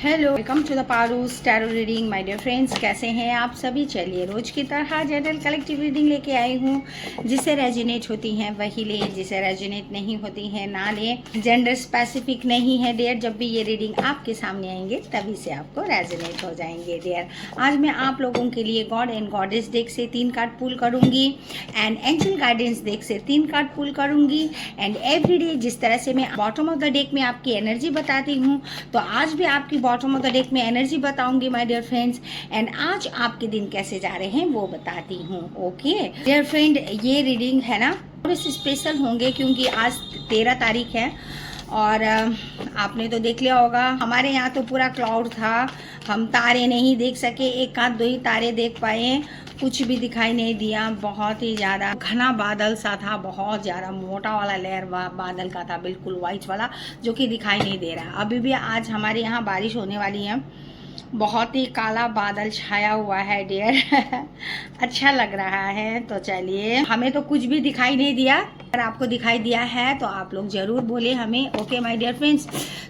Hello, welcome to the Paru's tarot reading. My dear friends, कैसे हैं आप सभी। चलिए रोज की तरह जनरल कलेक्टिव रीडिंग लेके आई हूँ। जिसे रेजोनेट होती हैं वही ले, जिसे रेजोनेट नहीं होती हैं ना ले। जेंडर स्पेसिफिक नहीं है डियर। जब भी ये रीडिंग आपके सामने आएंगे तभी से आपको रेजोनेट हो जाएंगे डियर। आज मैं आप लोगों के लिए गॉड एंड गॉडेस डेक से 3 कार्ड पुल करूँगी एंड एंजल गाइडेंस डेक से 3 कार्ड पुल करूँगी। एंड एवरीडे जिस तरह से मैं बॉटम ऑफ द डेक में आपकी एनर्जी बताती हूँ, तो आज भी आपकी बॉटम ऑफ द डेक में एनर्जी बताऊंगी माय डियर फ्रेंड्स। एंड आज आपके दिन कैसे जा रहे हैं वो बताती हूँ। ओके डियर फ्रेंड, ये रीडिंग है ना थोड़े से स्पेशल होंगे क्योंकि आज 13 तारीख है और आपने तो देख लिया होगा हमारे यहाँ तो पूरा क्लाउड था। हम तारे नहीं देख सके, एक आध दो ही तारे देख पाए, कुछ भी दिखाई नहीं दिया। बहुत ही ज़्यादा घना बादल सा था, बहुत ज़्यादा मोटा वाला लेयर बादल का था, बिल्कुल वाइट वाला, जो कि दिखाई नहीं दे रहा। अभी भी आज हमारे यहाँ बारिश होने वाली है। बहुत ही काला बादल छाया हुआ है डियर अच्छा लग रहा है। तो चलिए, हमें तो कुछ भी दिखाई नहीं दिया, अगर आपको दिखाई दिया है तो आप लोग जरूर बोले हमें। ओके माय डियर फ्रेंड्स,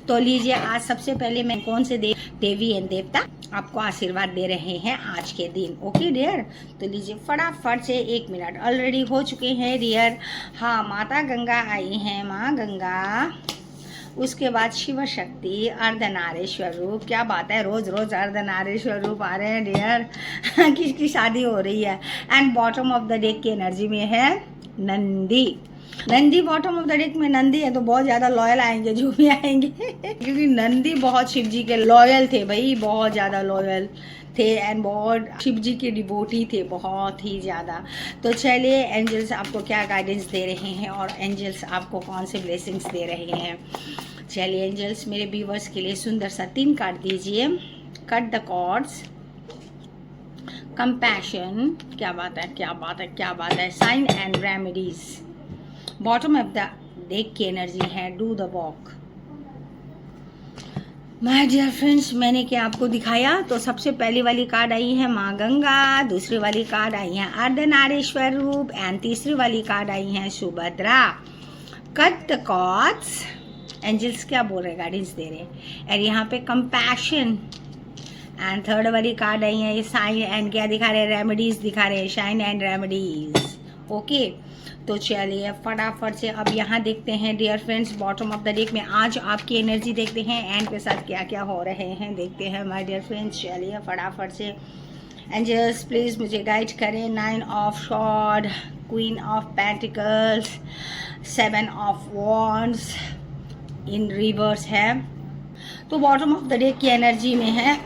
तो लीजिए आज सबसे पहले मैं कौन से देवी एंड देवता आपको आशीर्वाद दे रहे हैं आज के दिन। ओके डियर, तो लीजिए फटाफट से 1 मिनट ऑलरेडी हो चुके हैं डियर। हाँ, माता गंगा आई हैं, माँ गंगा। उसके बाद शिव शक्ति, अर्धनारेश्वर रूप। क्या बात है, रोज रोज अर्धनारेश्वर रूप आ रहे हैं डियर किसकी शादी हो रही है। And bottom of the deck की एनर्जी में है Nandi. Nandi bottom of the deck में नंदी है तो बहुत ज़्यादा लॉयल आएंगे जो भी आएंगे क्योंकि नंदी बहुत शिव जी के लॉयल थे भाई, बहुत ज़्यादा लॉयल थे एंड बहुत शिव जी के डिवोटी थे, बहुत ही ज़्यादा। तो चलिए, एंजल्स आपको क्या गाइडेंस दे रहे हैं और एंजल्स आपको कौन से ब्लेसिंग्स दे रहे हैं। चलिए एंजल्स, मेरे व्यूवर्स के लिए सुंदर सा 3 कार्ड दीजिए। कट द कॉर्ड्स, कंपैशन, क्या बात है, क्या बात है, क्या बात है, sign and remedies. Bottom of the deck की एनर्जी है do the walk. My dear friends, मैंने क्या आपको दिखाया, तो सबसे पहली वाली कार्ड आई है माँ गंगा, दूसरी वाली कार्ड आई है अर्धनारेश्वर रूप एंड तीसरी वाली कार्ड आई है Subhadra. Cut the cords, angels क्या बोल रहे, गाइडेंस दे रहे। और यहाँ पे कंपैशन एंड थर्ड वाली कार्ड आई है साइन एंड क्या दिखा रहे, रेमेडीज दिखा रहे, शाइन एंड रेमेडीज। ओके, तो चलिए फटाफट से अब यहाँ देखते हैं dear friends bottom of the deck में आज आपकी एनर्जी देखते हैं एंड के साथ क्या क्या हो रहे हैं देखते हैं माय डियर फ्रेंड्स। चलिए फटाफट से एंजल्स प्लीज़ मुझे गाइड करें। 9 of shard, queen of pentacles, 7 of wands in reverse है। तो बॉटम ऑफ द डेक की एनर्जी में है,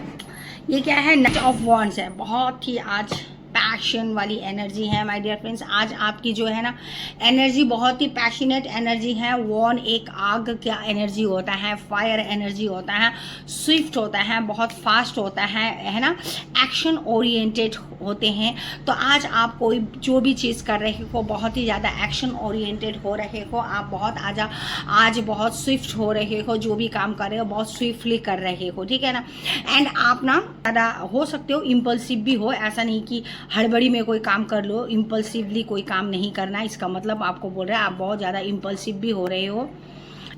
ये क्या है, नाइट ऑफ वॉन्ड्स है। बहुत ही आज पैशन वाली एनर्जी है माय डियर फ्रेंड्स। आज आपकी जो है ना एनर्जी बहुत ही पैशनेट एनर्जी है। वॉन एक आग का एनर्जी होता है, फायर एनर्जी होता है, स्विफ्ट होता है, बहुत फास्ट होता है ना, एक्शन ओरिएंटेड होते हैं। तो आज आप कोई जो भी चीज़ कर रहे हो बहुत ही ज़्यादा एक्शन ओरिएंटेड हो रहे हो, आप बहुत आज बहुत स्विफ्ट हो रहे हो, जो भी काम कर रहे हो बहुत स्विफ्टली कर रहे हो, ठीक है ना। एंड आप ना ज़्यादा हो सकते हो इम्पल्सिव भी हो, ऐसा नहीं कि हड़बड़ी में कोई काम कर लो। इम्पल्सिवली कोई काम नहीं करना, इसका मतलब आपको बोल रहे हैं आप बहुत ज़्यादा इम्पल्सिव भी हो रहे हो।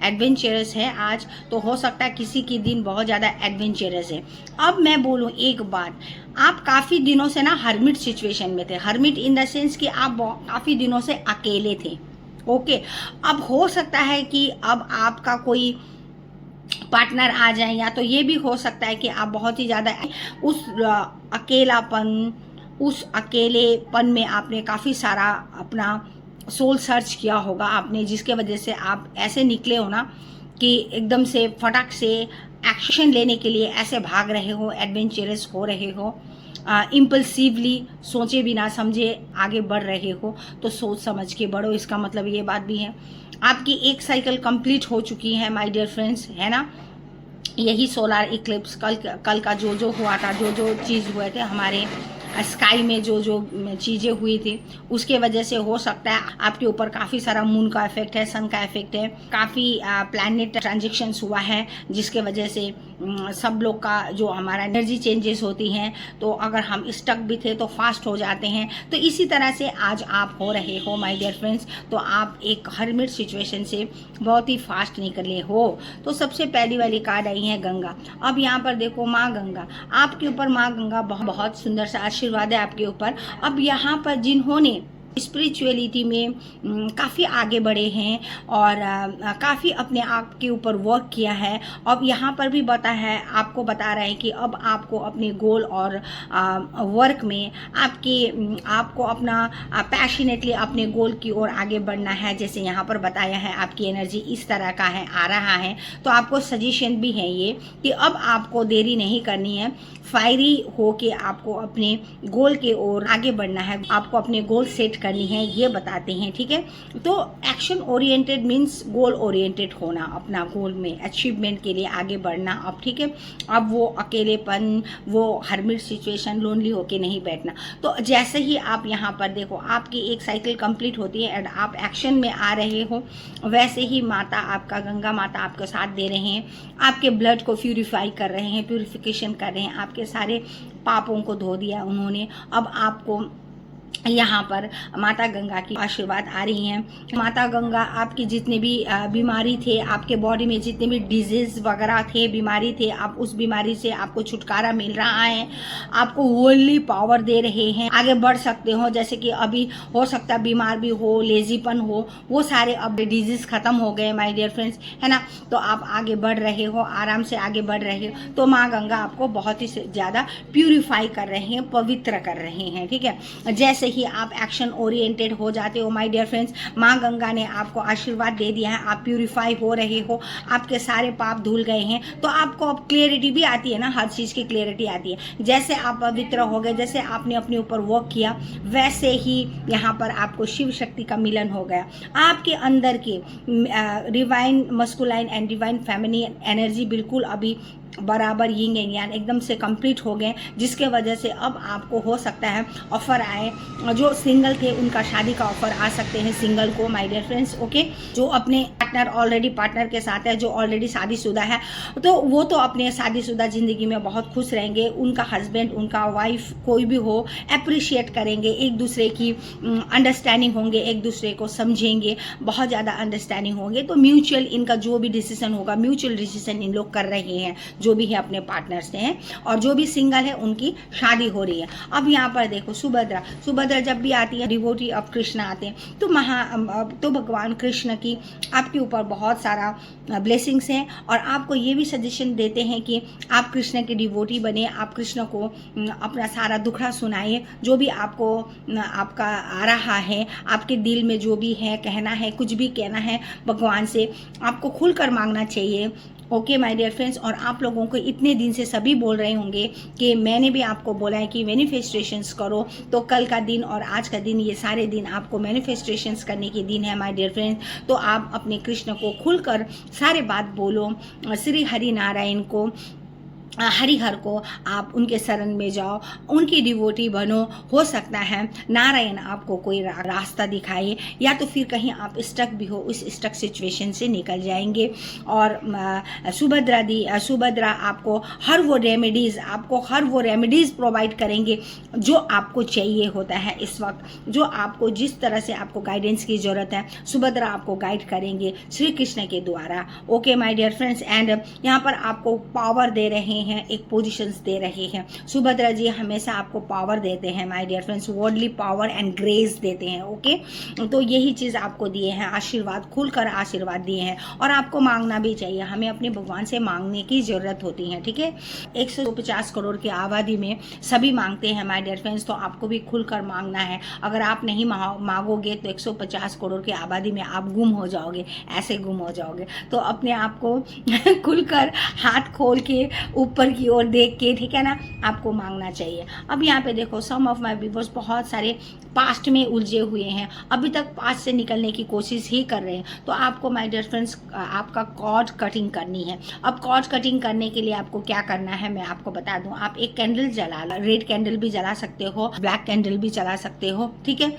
एडवेंचरस है आज, तो हो सकता है किसी की दिन बहुत ज़्यादा एडवेंचरस है। अब मैं बोलूँ एक बात, आप काफ़ी दिनों से ना हर्मिट सिचुएशन में थे। हर्मिट इन द सेंस कि आप काफ़ी दिनों से अकेले थे। ओके, अब हो सकता है कि अब आपका कोई पार्टनर आ जाए, या तो ये भी हो सकता है कि आप बहुत ही ज़्यादा उस अकेलेपन में आपने काफ़ी सारा अपना सोल सर्च किया होगा आपने, जिसके वजह से आप ऐसे निकले हो ना कि एकदम से फटाक से एक्शन लेने के लिए ऐसे भाग रहे हो, एडवेंचरस हो रहे हो, इम्पल्सिवली सोचे बिना समझे आगे बढ़ रहे हो। तो सोच समझ के बढ़ो, इसका मतलब ये बात भी है। आपकी एक साइकिल कंप्लीट हो चुकी है माय डियर फ्रेंड्स, है ना। यही सोलार इक्लिप्स कल का जो हुआ था, जो चीज़ हुए थे हमारे स्काई में, जो चीज़ें हुई थी, उसके वजह से हो सकता है आपके ऊपर काफ़ी सारा मून का इफेक्ट है, सन का इफेक्ट है, काफ़ी प्लैनेट ट्रांजेक्शन्स हुआ है, जिसके वजह से सब लोग का जो हमारा एनर्जी चेंजेस होती हैं, तो अगर हम स्टक भी थे तो फास्ट हो जाते हैं। तो इसी तरह से आज आप हो रहे हो माय डियर फ्रेंड्स, तो आप एक हरमिट सिचुएशन से बहुत ही फास्ट निकले हो। तो सबसे पहली वाली कार्ड आई है गंगा। अब यहाँ पर देखो माँ गंगा, आपके ऊपर माँ गंगा बहुत सुंदर सा आशीर्वाद है आपके ऊपर। अब यहाँ पर जिन्होंने स्पिरिचुअलिटी में काफ़ी आगे बढ़े हैं और काफ़ी अपने आप के ऊपर वर्क किया है, अब यहाँ पर भी आपको बता रहे हैं कि अब आपको अपने गोल और वर्क में आपको अपना पैशनेटली अपने गोल की ओर आगे बढ़ना है। जैसे यहाँ पर बताया है आपकी एनर्जी इस तरह का है, आ रहा है। तो आपको सजेशन भी है ये कि अब आपको देरी नहीं करनी है, फायरी हो के आपको अपने गोल के ओर आगे बढ़ना है, आपको अपने गोल सेट करनी है, ये बताते हैं। ठीक है, तो action oriented means goal oriented होना, अपना गोल में अचीवमेंट के लिए आगे बढ़ना। अब ठीक है, अब वो अकेलेपन, वो हरमिट सिचुएशन, लोनली होके नहीं बैठना। तो जैसे ही आप यहाँ पर देखो आपकी एक साइकिल कंप्लीट होती है एंड आप एक्शन में आ रहे हो, वैसे ही माता आपका गंगा माता आपको साथ दे रहे हैं, आपके ब्लड को प्यूरिफाई कर रहे हैं, प्यूरिफिकेशन कर रहे हैं, आपके सारे पापों को धो दिया उन्होंने। अब आपको यहाँ पर माता गंगा की आशीर्वाद आ रही हैं। माता गंगा आपकी जितने भी बीमारी थे, आपके बॉडी में जितने भी डिजीज़ वगैरह थे, बीमारी थे, आप उस बीमारी से आपको छुटकारा मिल रहा है, आपको वर्ल्डली पावर दे रहे हैं, आगे बढ़ सकते हो। जैसे कि अभी हो सकता है बीमार भी हो, लेजीपन हो, वो सारे अब डिजीज़ ख़त्म हो गए माय डियर फ्रेंड्स, है ना। तो आप आगे बढ़ रहे हो, आराम से आगे बढ़ रहे हो। तो माँ गंगा आपको बहुत ही ज़्यादा प्यूरिफाई कर रहे हैं, पवित्र कर रहे हैं। ठीक है, जैसे ही आप एक्शन ओरिएंटेड हो जाते हो माय डियर फ्रेंड्स, माँ गंगा ने आपको आशीर्वाद दे दिया है, आप प्यूरिफाई हो रहे हो, आपके सारे पाप धुल गए हैं। तो आपको अब क्लियरिटी भी आती है ना, हर चीज़ की क्लियरिटी आती है। जैसे आप पवित्र हो गए, जैसे आपने अपने ऊपर वर्क किया, वैसे ही यहाँ पर आपको शिव शक्ति का मिलन हो गया। आपके अंदर की divine masculine and divine feminine energy बिल्कुल अभी बराबर यिंग एंड यांग एकदम से कंप्लीट हो गए, जिसके वजह से अब आपको हो सकता है ऑफर आए। जो सिंगल थे उनका शादी का ऑफर आ सकते हैं सिंगल को माय डियर फ्रेंड्स। ओके, जो अपने पार्टनर के साथ है, जो ऑलरेडी शादीशुदा है, तो वो तो अपने शादीशुदा ज़िंदगी में बहुत खुश रहेंगे। उनका हस्बैंड, उनका वाइफ कोई भी हो, अप्रिशिएट करेंगे, एक दूसरे की अंडरस्टैंडिंग होंगे, एक दूसरे को समझेंगे, बहुत ज़्यादा अंडरस्टैंडिंग होंगे। तो म्यूचुअल इनका जो भी डिसीजन होगा, म्यूचुअल डिसीजन इन लोग कर रहे हैं, जो भी है अपने पार्टनर से हैं, और जो भी सिंगल है उनकी शादी हो रही है। अब यहाँ पर देखो सुभद्रा जब भी आती है, डिवोटी ऑफ कृष्ण आते हैं, तो भगवान कृष्ण की आपके ऊपर बहुत सारा ब्लेसिंग्स हैं, और आपको ये भी सजेशन देते हैं कि आप कृष्ण के डिवोटी बने, आप कृष्ण को अपना सारा दुखड़ा सुनाइए, जो भी आपका आ रहा है, आपके दिल में जो भी है कहना है, कुछ भी कहना है भगवान से, आपको खुलकर मांगना चाहिए। ओके माय डियर फ्रेंड्स, और आप लोगों को इतने दिन से सभी बोल रहे होंगे कि मैंने भी आपको बोला है कि मैनिफेस्टेशंस करो, तो कल का दिन और आज का दिन, ये सारे दिन आपको मैनिफेस्टेशंस करने के दिन है माय डियर फ्रेंड्स। तो आप अपने कृष्ण को खुलकर सारे बात बोलो, श्री हरि नारायण को, हरिहर को आप उनके शरण में जाओ, उनकी डिवोटी बनो। हो सकता है नारायण आपको कोई रास्ता दिखाए, या तो फिर कहीं आप स्टक भी हो, उस स्टक सिचुएशन से निकल जाएंगे। और सुभद्रा आपको हर वो रेमेडीज़ प्रोवाइड करेंगे जो आपको चाहिए होता है इस वक्त, जो आपको जिस तरह से आपको गाइडेंस की ज़रूरत है, सुभद्रा आपको गाइड करेंगे श्री कृष्ण के द्वारा। Okay my dear friends, and यहाँ पर आपको पावर दे रहे हैं, एक पोजीशंस दे रहे हैं। सुभद्रा जी हमेशा आपको पावर देते हैं my dear friends, worldly power and grace देते हैं। ओके, तो यही चीज़ आपको दिए हैं, आशीर्वाद, खुलकर आशीर्वाद दिए हैं, और आपको मांगना भी चाहिए। हमें अपने भगवान से मांगने की ज़रूरत होती है। ठीक है, 150 करोड़ की आबादी में सभी मांगते हैं माय डियर फ्रेंड्स, तो आपको भी खुलकर मांगना है। अगर आप नहीं मांगोगे तो 150 करोड़ की आबादी में आप गुम हो जाओगे, ऐसे गुम हो जाओगे। तो अपने आप को खुलकर हाथ खोल के ऊपर की ओर देख के, ठीक है ना, आपको मांगना चाहिए। अब यहाँ पे देखो, सम ऑफ माय व्यूअर्स बहुत सारे पास्ट में उलझे हुए हैं, अभी तक पास्ट से निकलने की कोशिश ही कर रहे हैं, तो आपको माय डियर फ्रेंड्स आपका कॉर्ड कटिंग करनी है। अब कॉर्ड कटिंग करने के लिए आपको क्या करना है मैं आपको बता दूं। आप एक कैंडल जला, रेड कैंडल भी जला सकते हो, ब्लैक कैंडल भी जला सकते हो, ठीक है,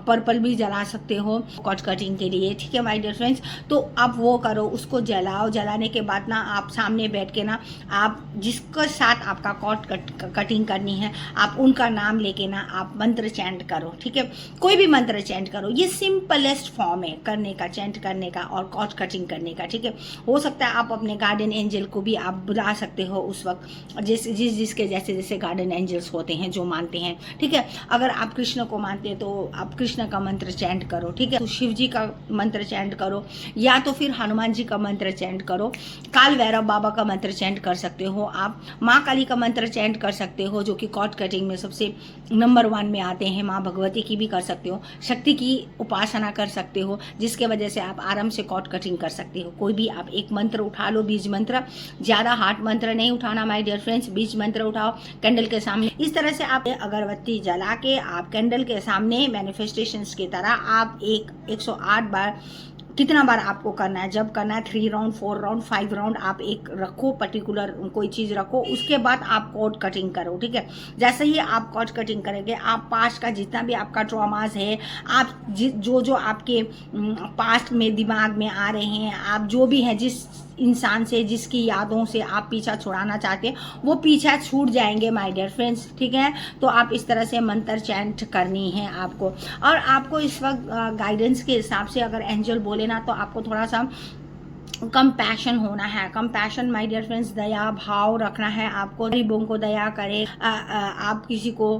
पर्पल भी जला सकते हो कॉर्ड कटिंग के लिए, ठीक है माय डियर फ्रेंड्स। तो आप वो करो, उसको जलाओ। जलाने के बाद ना आप सामने बैठ के ना आप जिसके साथ आपका कॉर्ड कटिंग करनी है आप उनका नाम लेके ना आप मंत्र चैंट करो, ठीक है, कोई भी मंत्र चैंट करो। ये सिंपलेस्ट फॉर्म है करने का, चैंट करने का और कॉर्ड कटिंग करने का, ठीक है। हो सकता है आप अपने गार्डन एंजल को भी आप बुला सकते हो उस वक्त, जिसके जैसे जैसे गार्डन एंजल्स होते हैं जो मानते हैं, ठीक है। अगर आप कृष्ण को मानते हैं तो आप कृष्ण का मंत्र चैंट करो, ठीक है, तो शिव जी का मंत्र चैंट करो, या तो फिर हनुमान जी का मंत्र चैंट करो, काल भैरव बाबा का मंत्र चैंट कर सकते हो, आप माँ काली का मंत्र चैंट कर सकते हो जो कि कॉर्ड कटिंग में सबसे नंबर 1 में आते हैं। माँ भगवती की भी कर सकते हो, शक्ति की उपासना कर सकते हो, जिसके वजह से आप आराम से कॉर्ड कटिंग कर सकते हो। कोई भी आप एक मंत्र उठा लो, बीज मंत्र, ज़्यादा हार्ड मंत्र नहीं उठाना माय डियर फ्रेंड्स, बीज मंत्र उठाओ कैंडल के सामने। इस तरह से आप अगरबत्ती जला के आप कैंडल के सामने मैनिफेस्टेशंस की तरह आप 108 बार, कितना बार आपको करना है, जब करना है 3 राउंड 4 राउंड 5 राउंड आप एक रखो, पर्टिकुलर कोई चीज़ रखो, उसके बाद आप कॉर्ड कटिंग करो, ठीक है। जैसे ही आप कॉर्ड कटिंग करेंगे आप पास्ट का जितना भी आपका ट्रॉमास है, आप जो आपके पास्ट में दिमाग में आ रहे हैं, आप जो भी हैं, जिस इंसान से, जिसकी यादों से आप पीछा छुड़ाना चाहते हैं वो पीछा छूट जाएंगे माय डियर फ्रेंड्स, ठीक है। तो आप इस तरह से मंत्र चैंट करनी है आपको। और आपको इस वक्त गाइडेंस के हिसाब से अगर एंजल बोले ना तो आपको थोड़ा सा कंपैशन होना है। कंपैशन माय डियर फ्रेंड्स, दया भाव रखना है आपको, गरीबों को दया करें, आप किसी को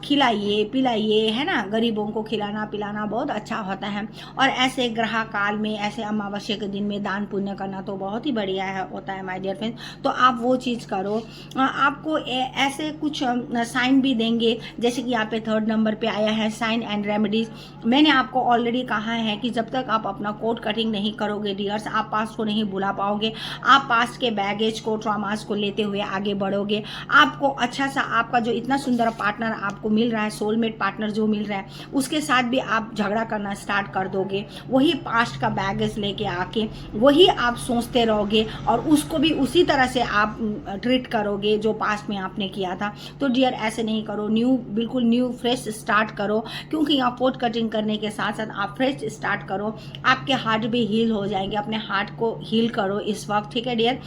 खिलाइए पिलाइए, है ना, गरीबों को खिलाना पिलाना बहुत अच्छा होता है। और ऐसे ग्रह काल में, ऐसे अमावस्या के दिन में दान पुण्य करना तो बहुत ही बढ़िया है होता है माय डियर फ्रेंड्स। तो आप वो चीज़ करो। आपको ऐसे कुछ साइन भी देंगे, जैसे कि यहाँ पे 3rd नंबर पे आया है साइन एंड रेमेडीज। मैंने आपको ऑलरेडी कहा है कि जब तक आप अपना कॉर्ड कटिंग नहीं करोगे डियर्स, आप पास्ट को नहीं भुला पाओगे, आप पास्ट के बैगेज को, ट्रॉमास को लेते हुए आगे बढ़ोगे। आपको अच्छा सा, आपका जो इतना सुंदर पार्टनर आपको मिल रहा है, सोलमेट पार्टनर जो मिल रहा है, उसके साथ भी आप झगड़ा करना स्टार्ट कर दोगे। वही पास्ट का बैगेज लेके आके वही आप सोचते रहोगे और उसको भी उसी तरह से आप ट्रीट करोगे जो पास्ट में आपने किया था। तो डियर ऐसे नहीं करो, बिल्कुल न्यू फ्रेश स्टार्ट करो, क्योंकि यहाँ कॉर्ड कटिंग करने के साथ साथ आप फ्रेश स्टार्ट करो, आपके हार्ट भी हील हो जाएंगे। अपने हार्ट को हील करो इस वक्त, ठीक है डियर।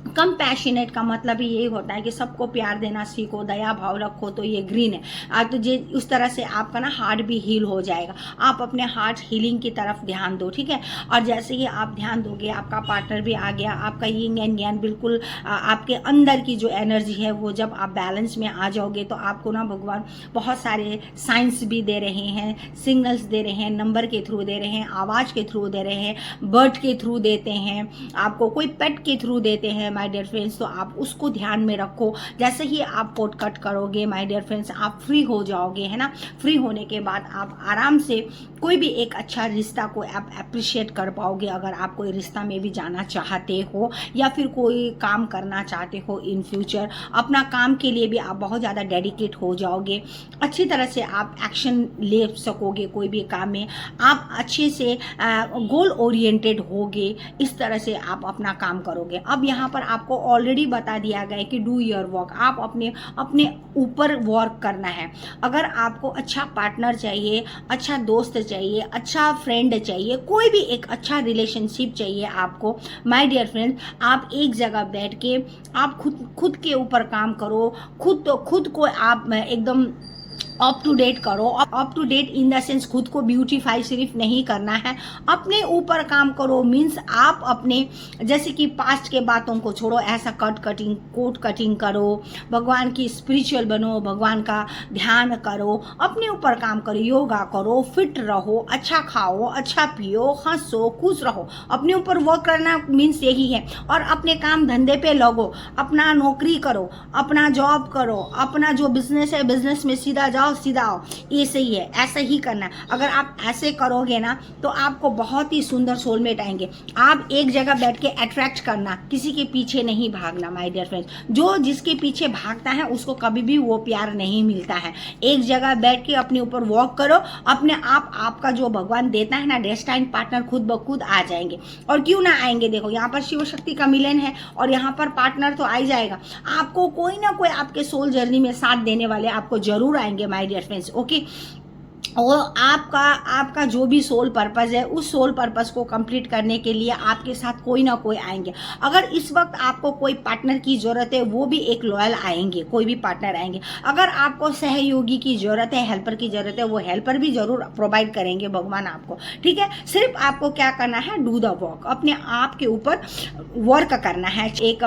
कंपैशनेट का मतलब ही यही होता है कि सबको प्यार देना सीखो, दया भाव रखो, तो ये ग्रीन है। तो ये उस तरह से आपका ना हार्ट भी हील हो जाएगा। आप अपने हार्ट हीलिंग की तरफ ध्यान दो, ठीक है। और जैसे ही आप ध्यान दोगे आपका पार्टनर भी आ गया, आपका यिंग एंड यांग बिल्कुल आपके अंदर की जो एनर्जी है वो जब आप बैलेंस में आ जाओगे तो आपको ना भगवान बहुत सारे साइंस भी दे रहे हैं, सिग्नल्स दे रहे हैं, नंबर के थ्रू दे रहे हैं, आवाज़ के थ्रू दे रहे हैं, बर्ड के थ्रू देते हैं, आपको कोई पेट के थ्रू देते हैं माय डियर फ्रेंड्स। तो आप उसको ध्यान में रखो। जैसे ही आप कॉर्ड कट करोगे माय डियर फ्रेंड्स आप फ्री हो जाओगे, है ना। फ्री होने के बाद आप आराम से कोई भी एक अच्छा रिश्ता को आप अप्रिशिएट कर पाओगे। अगर आप कोई रिश्ता में भी जाना चाहते हो या फिर कोई काम करना चाहते हो इन फ्यूचर, अपना काम के लिए भी आप बहुत ज़्यादा डेडिकेट हो जाओगे। अच्छी तरह से आप एक्शन ले सकोगे, कोई भी काम में आप अच्छे से गोल ओरिएंटेड होगे। इस तरह से आप अपना काम करोगे। अब यहाँ पर आपको ऑलरेडी बता दिया गया है कि डू योर वर्क, आप अपने ऊपर वर्क करना है। अगर आपको अच्छा पार्टनर चाहिए, अच्छा दोस्त चाहिए, अच्छा फ्रेंड चाहिए, कोई भी एक अच्छा रिलेशनशिप चाहिए आपको माय डियर फ्रेंड, आप एक जगह बैठ के आप खुद के ऊपर काम करो। खुद को आप एकदम अप टू डेट करो। Up to date in the sense खुद को ब्यूटीफाई सिर्फ नहीं करना है, अपने ऊपर काम करो। मीन्स आप अपने जैसे कि पास्ट के बातों को छोड़ो, ऐसा कोट कटिंग करो, भगवान की स्पिरिचुअल बनो, भगवान का ध्यान करो, अपने ऊपर काम करो, योगा करो, फिट रहो, अच्छा खाओ, अच्छा पियो, हंसो, खुश रहो। अपने ऊपर वर्क करना मीन्स यही है। और अपने काम धंधे पे लगो, अपना नौकरी करो, अपना जॉब करो, अपना जो बिजनेस है बिजनेस में सीधा जाओ, आओ सीधा आओ, ये सही है, ऐसा ही करना है। अगर आप ऐसे करोगे ना तो आपको बहुत ही सुंदर सोलमेट आएंगे। आप एक जगह बैठ के अट्रैक्ट करना, किसी के पीछे नहीं भागना माय डियर फ्रेंड्स। जो जिसके पीछे भागता है उसको कभी भी वो प्यार नहीं मिलता है। एक जगह बैठ के अपने ऊपर वॉक करो, अपने आप आपका जो भगवान देता है ना डेस्टाइन पार्टनर खुद ब खुद आ जाएंगे। और क्यों ना आएंगे, देखो यहाँ पर शिव शक्ति का मिलन है और यहाँ पर पार्टनर तो आ ही जाएगा। आपको कोई ना कोई आपके सोल जर्नी में साथ देने वाले आपको जरूर आएंगे माय डियर फ्रेंड्स। ओके, और आपका जो भी सोल पर्पस है उस सोल पर्पस को कंप्लीट करने के लिए आपके साथ कोई ना कोई आएंगे। अगर इस वक्त आपको कोई पार्टनर की ज़रूरत है वो भी एक लॉयल आएंगे, कोई भी पार्टनर आएंगे। अगर आपको सहयोगी की ज़रूरत है, हेल्पर की ज़रूरत है, वो हेल्पर भी ज़रूर प्रोवाइड करेंगे भगवान आपको। ठीक है, सिर्फ आपको क्या करना है, डू द वर्क, अपने आप के ऊपर वर्क करना है। एक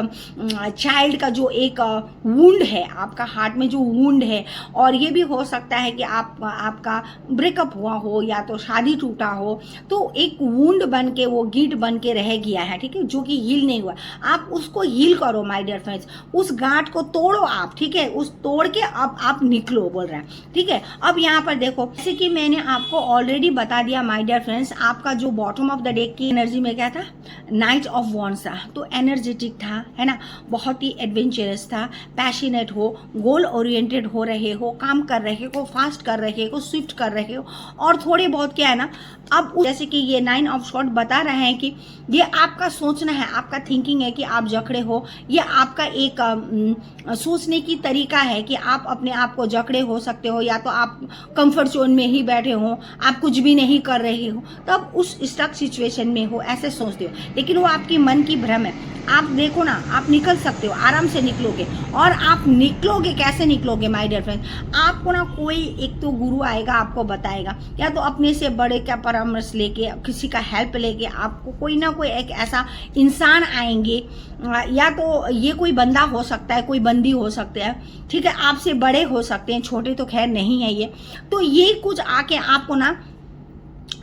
चाइल्ड का जो एक वुंड है, आपका हार्ट में जो वुंड है, और ये भी हो सकता है कि आपका ब्रेकअप हुआ हो या तो शादी टूटा हो, तो एक वुंड बन के वो गिट बन के रह गया है, ठीक है, जो कि हील नहीं हुआ। आप उसको हील करो माय डियर फ्रेंड्स, उस गांठ को तोड़ो आप, ठीक है, उस तोड़ के अब आप निकलो बोल रहे हैं। ठीक है, अब यहाँ पर देखो, जैसे कि मैंने आपको ऑलरेडी बता दिया माय डियर फ्रेंड्स, आपका जो बॉटम ऑफ द डेक की एनर्जी में क्या था, नाइट ऑफ वॉन्ड्स था। तो एनर्जेटिक था, है ना, बहुत ही एडवेंचरस था, पैशनेट हो, गोल ओरिएंटेड हो रहे हो, काम कर रहे हो, फास्ट कर रहे हो, स्विफ्ट कर रहे हो, और थोड़े बहुत क्या है ना, अब जैसे कि ये 9 ऑफ शॉर्ट बता रहे हैं कि ये आपका सोचना है, आपका थिंकिंग है कि आप जकड़े हो। ये आपका एक सोचने की तरीका है कि आप अपने आप को जकड़े हो सकते हो, या तो आप कंफर्ट जोन में ही बैठे हो, आप कुछ भी नहीं कर रहे हो, तब उस स्टक सिचुएशन में हो, ऐसे सोचते हो। लेकिन वो आपकी मन की भ्रम है। आप देखो ना, आप निकल सकते हो, आराम से निकलोगे। और आप निकलोगे, कैसे निकलोगे माय डियर फ्रेंड्स, आपको ना कोई एक तो गुरु आएगा, आपको बताएगा, या तो अपने से बड़े का परामर्श लेके, किसी का हेल्प लेके, आपको कोई ना कोई एक ऐसा इंसान आएंगे, या तो ये कोई बंदा हो सकता है, कोई बंदी हो सकते हैं, ठीक है, आपसे बड़े हो सकते हैं, छोटे तो खैर नहीं है ये। तो ये कुछ आके आपको ना,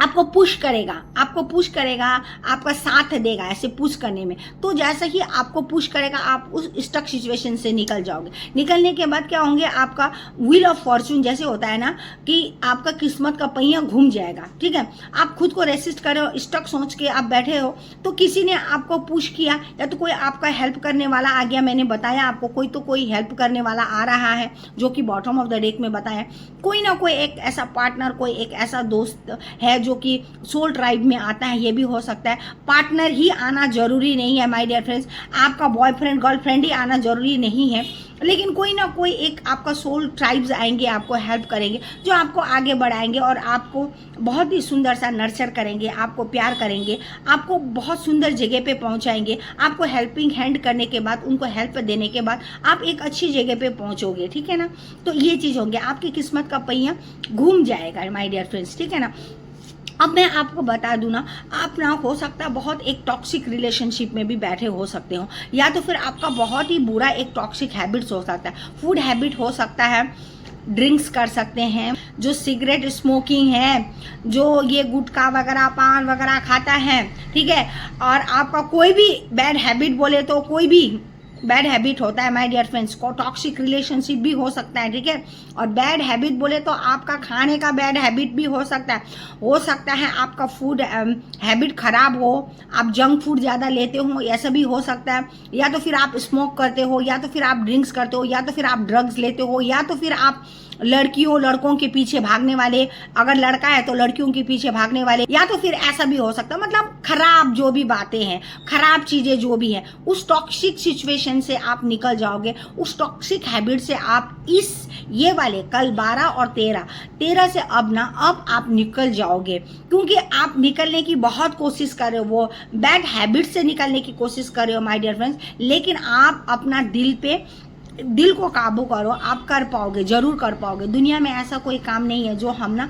आपको पुश करेगा, आपका साथ देगा ऐसे पुश करने में। तो जैसे ही आपको पुश करेगा, आप उस स्टक सिचुएशन से निकल जाओगे। निकलने के बाद क्या होंगे, आपका व्हील ऑफ फॉर्चून जैसे होता है ना, कि आपका किस्मत का पहिया घूम जाएगा। ठीक है, आप खुद को रेसिस्ट कर रहे हो, स्टक सोच के आप बैठे हो, तो किसी ने आपको पुश किया, या तो कोई आपका हेल्प करने वाला आ गया। मैंने बताया आपको, कोई तो कोई हेल्प करने वाला आ रहा है, जो कि बॉटम ऑफ द डेक में बताया। कोई ना कोई एक ऐसा पार्टनर, कोई एक ऐसा दोस्त है जो कि सोल ट्राइब में आता है, ये भी हो सकता है। पार्टनर ही आना जरूरी नहीं है माय डियर फ्रेंड्स, आपका बॉयफ्रेंड गर्लफ्रेंड ही आना जरूरी नहीं है, लेकिन कोई ना कोई एक आपका सोल ट्राइब्स आएंगे, आपको हेल्प करेंगे, जो आपको आगे बढ़ाएंगे और आपको बहुत ही सुंदर सा नर्चर करेंगे, आपको प्यार करेंगे, आपको बहुत सुंदर जगह पे पहुंचाएंगे। आपको हेल्पिंग हैंड करने के बाद, उनको हेल्प देने के बाद आप एक अच्छी जगह पे पहुंचोगे। ठीक है ना, तो ये चीज़ होंगे, आपकी किस्मत का पहिया घूम जाएगा माय डियर फ्रेंड्स। ठीक है ना, अब मैं आपको बता दूं ना, आप ना हो सकता है बहुत एक टॉक्सिक रिलेशनशिप में भी बैठे हो सकते हो, या तो फिर आपका बहुत ही बुरा एक टॉक्सिक हैबिट्स हो सकता है, फूड हैबिट हो सकता है, ड्रिंक्स कर सकते हैं, जो सिगरेट स्मोकिंग है, जो ये गुटखा वगैरह पान वगैरह खाता है, ठीक है, और आपका कोई भी बैड हैबिट बोले तो कोई भी बैड हैबिट होता है माय डियर फ्रेंड्स, को टॉक्सिक रिलेशनशिप भी हो सकता है। ठीक है, और बैड हैबिट बोले तो आपका खाने का बैड हैबिट भी हो सकता है आपका फूड हैबिट खराब हो, आप जंक फूड ज़्यादा लेते हो, ऐसा भी हो सकता है, या तो फिर आप स्मोक करते हो, या तो फिर आप ड्रिंक्स करते हो, या तो फिर आप ड्रग्स लेते हो, या तो फिर आप लड़कियों लड़कों के पीछे भागने वाले, अगर लड़का है तो लड़कियों के पीछे भागने वाले, या तो फिर ऐसा भी हो सकता है, मतलब खराब जो भी बातें हैं, खराब चीजें जो भी हैं, उस टॉक्सिक सिचुएशन से आप निकल जाओगे, उस टॉक्सिक हैबिट से आप ये वाले कल 12 और 13 से अब आप निकल जाओगे, क्योंकि आप निकलने की बहुत कोशिश कर रहे हो, वो बैड हैबिट से निकलने की कोशिश कर रहे हो माय डियर फ्रेंड्स, लेकिन आप अपना दिल को काबू करो, आप कर पाओगे, जरूर कर पाओगे। दुनिया में ऐसा कोई काम नहीं है जो हम ना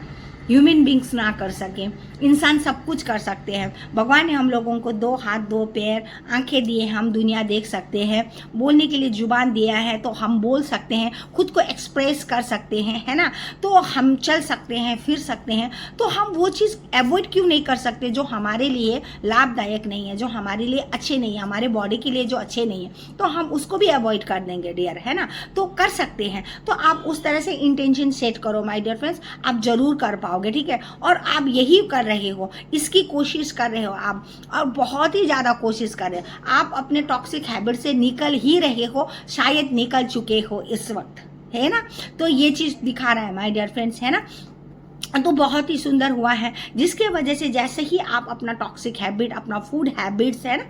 ह्यूमन बींग्स ना कर सके। इंसान सब कुछ कर सकते हैं। भगवान ने हम लोगों को 2 हाथ 2 पैर आंखें दिए, हम दुनिया देख सकते हैं, बोलने के लिए जुबान दिया है तो हम बोल सकते हैं, खुद को एक्सप्रेस कर सकते हैं, है ना। तो हम चल सकते हैं, फिर सकते हैं। तो हम वो चीज़ अवॉइड क्यों नहीं कर सकते जो हमारे लिए लाभदायक नहीं है, जो हमारे लिए अच्छे नहीं है, हमारे बॉडी के लिए जो अच्छे नहीं है, तो हम उसको भी अवॉइड कर देंगे डियर, है ना। तो कर सकते हैं। तो आप उस तरह से इंटेंशन सेट करो माय डियर फ्रेंड्स, आप जरूर कर पाओगे, ठीक है। और आप यही कर रहे हो, इसकी कोशिश कर रहे हो आप, और बहुत ही ज़्यादा कोशिश कर रहे हो आप। अपने टॉक्सिक हैबिट से निकल ही रहे हो, शायद निकल चुके हो इस वक्त, है ना। तो ये चीज़ दिखा रहा है माय डियर फ्रेंड्स, है ना। तो बहुत ही सुंदर हुआ है, जिसके वजह से जैसे ही आप अपना टॉक्सिक हैबिट, अपना फूड हैबिट्स, है ना,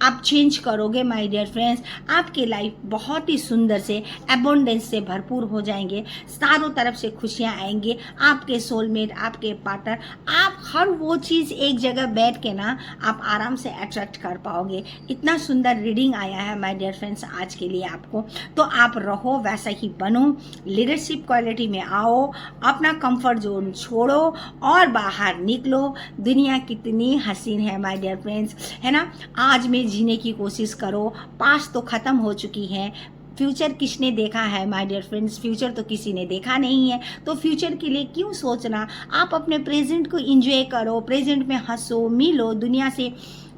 आप चेंज करोगे माय डियर फ्रेंड्स, आपकी लाइफ बहुत ही सुंदर से एबंडेंस से भरपूर हो जाएंगे। चारों तरफ से खुशियाँ आएंगे, आपके सोलमेट, आपके पार्टनर, आप हर वो चीज़ एक जगह बैठ के ना आप आराम से अट्रैक्ट कर पाओगे। इतना सुंदर रीडिंग आया है माय डियर फ्रेंड्स आज के लिए आपको। तो आप रहो वैसा ही बनो, लीडरशिप क्वालिटी में आओ, अपना कंफर्ट जोन छोड़ो और बाहर निकलो। दुनिया कितनी हसीन है माय डियर फ्रेंड्स, है ना। आज में जीने की कोशिश करो। पास्ट तो ख़त्म हो चुकी है, फ्यूचर किसने देखा है माय डियर फ्रेंड्स, फ्यूचर तो किसी ने देखा नहीं है। तो फ्यूचर के लिए क्यों सोचना, आप अपने प्रेजेंट को एंजॉय करो, प्रेजेंट में हंसो, मिलो, दुनिया से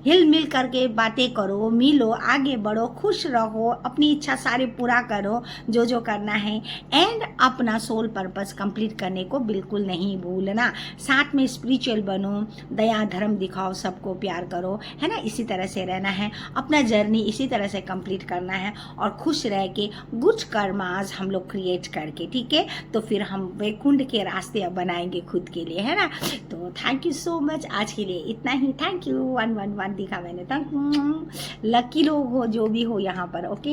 हिल मिल करके बातें करो, मिलो, आगे बढ़ो, खुश रहो, अपनी इच्छा सारे पूरा करो जो जो करना है, एंड अपना सोल पर्पस कंप्लीट करने को बिल्कुल नहीं भूलना। साथ में स्पिरिचुअल बनो, दया धर्म दिखाओ, सबको प्यार करो, है ना। इसी तरह से रहना है, अपना जर्नी इसी तरह से कंप्लीट करना है और खुश रह के गुड कर्मास हम लोग क्रिएट करके, ठीक है। तो फिर हम वैकुंठ के रास्ते अब बनाएंगे खुद के लिए, है ना। तो थैंक यू सो मच, आज के लिए इतना ही। थैंक यू 111 दिखा मैंने। थैंक लकी लोग हो जो भी हो यहाँ पर, ओके।